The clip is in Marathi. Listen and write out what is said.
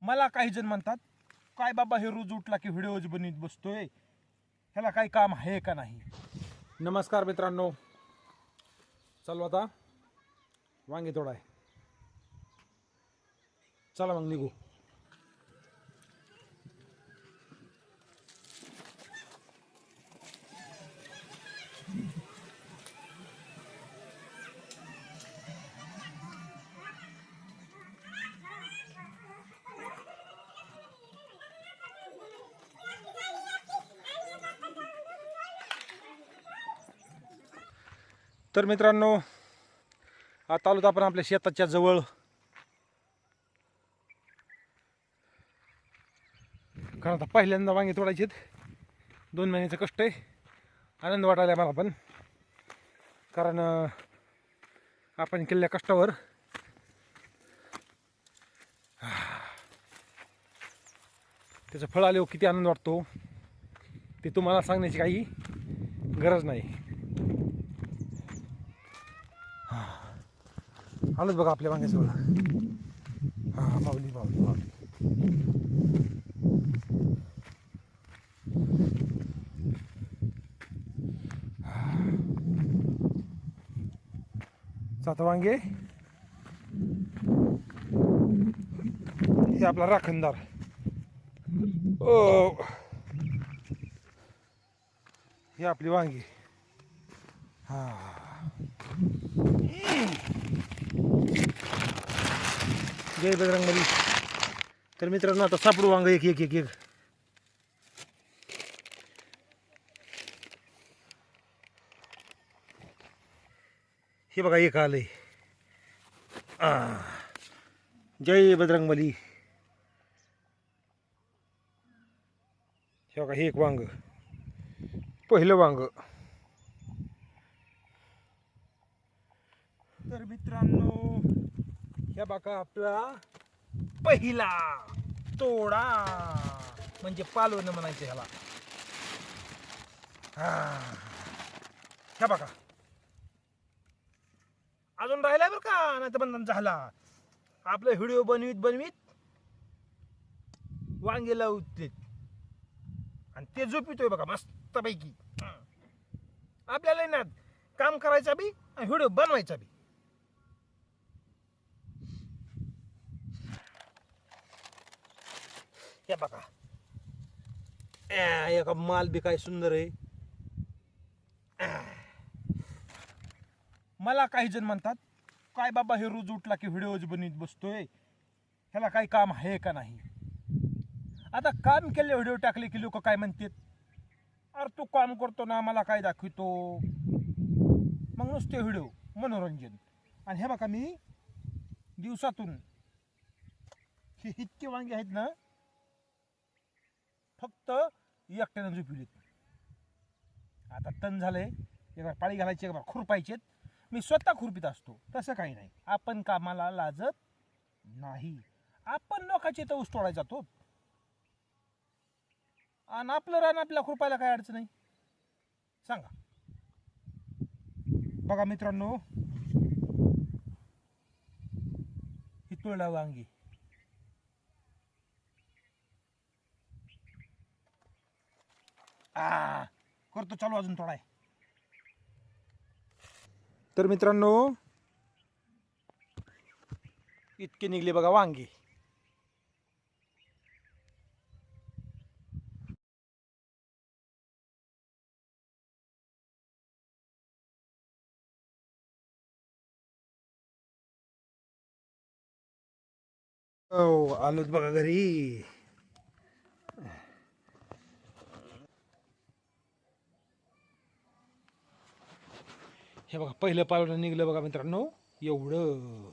मला काही जण म्हणतात काय बाबा हे रोज उठला की व्हिडिओज बनवीत बसतोय, ह्याला काही काम आहे का नाही. नमस्कार मित्रांनो, चालू आता वांगे तोडाय. चला मग निघू. तर मित्रांनो, आता आलो आपण आपल्या शेताच्या जवळ. कारण आता पहिल्यांदा वांगे तोडायचे, 2 महिन्याचं कष्ट आहे. आनंद वाटायला मला पण, कारण आपण केलेल्या कष्टावर त्याचं फळ आले किती आनंद वाटतो ते तुम्हाला सांगण्याची काही गरज नाही. आलोच बघा आपल्या वांग्याजवळ. माऊली माऊली माऊली. सात वांगे, हे आपला राखणदार. हे आपली वांगी. जय बजरंगबली. तर मित्रांनो, आता सापडू वांग एक एक एक एक. हे बघा एक आलंय. जय बजरंगबली. हे बघा हे एक वांग, पहिलं वांग. तर मित्रांनो, हे बघा आपला पहिला तोडा, म्हणजे पालवण म्हणायचं ह्याला. हे बघा अजून राहिलाय बरं का, नाही तर बंधन झाला. आपले व्हिडिओ बनवीत वांगे लावते आणि ते झोपितोय बघा मस्त पैकी. आपल्याला ना काम करायचा बी आणि व्हिडिओ बनवायचा बी. हे बघा एका माल बी काय सुंदर आहे. मला काही जण म्हणतात काय बाबा हे रोज उठला की व्हिडिओज बनवीत बसतोय, ह्याला काही काम आहे का नाही. आता काम केले व्हिडिओ टाकले की लोक काय म्हणतात, अरे तू काम करतो ना, मला काय दाखवितो. मग नुसते व्हिडिओ मनोरंजन. आणि हे बघा मी दिवसातून हे इतके वांगे आहेत ना, फक्त एकट्यानं झोपिलेत. आता तण झालंय, एकदा पाळी घालायची, एकदा खुरपायचेत. मी स्वतः खुरपीत असतो, तसं काही नाही. आपण कामाला लाजत नाही. आपण लोकांचे तर ऊस तोडायला जातो आणि आपलं रान आपल्याला खुरपायला काय अडचण नाही सांगा. बघा मित्रांनो, ही तोडला वांगी. करतो चालू अजून तोडाय. तर मित्रांनो, इतके निघले बघा वांगे. आलोच बघा घरी. हे बघा पहिलं पालवण निघलं बघा मित्रांनो, एवढं.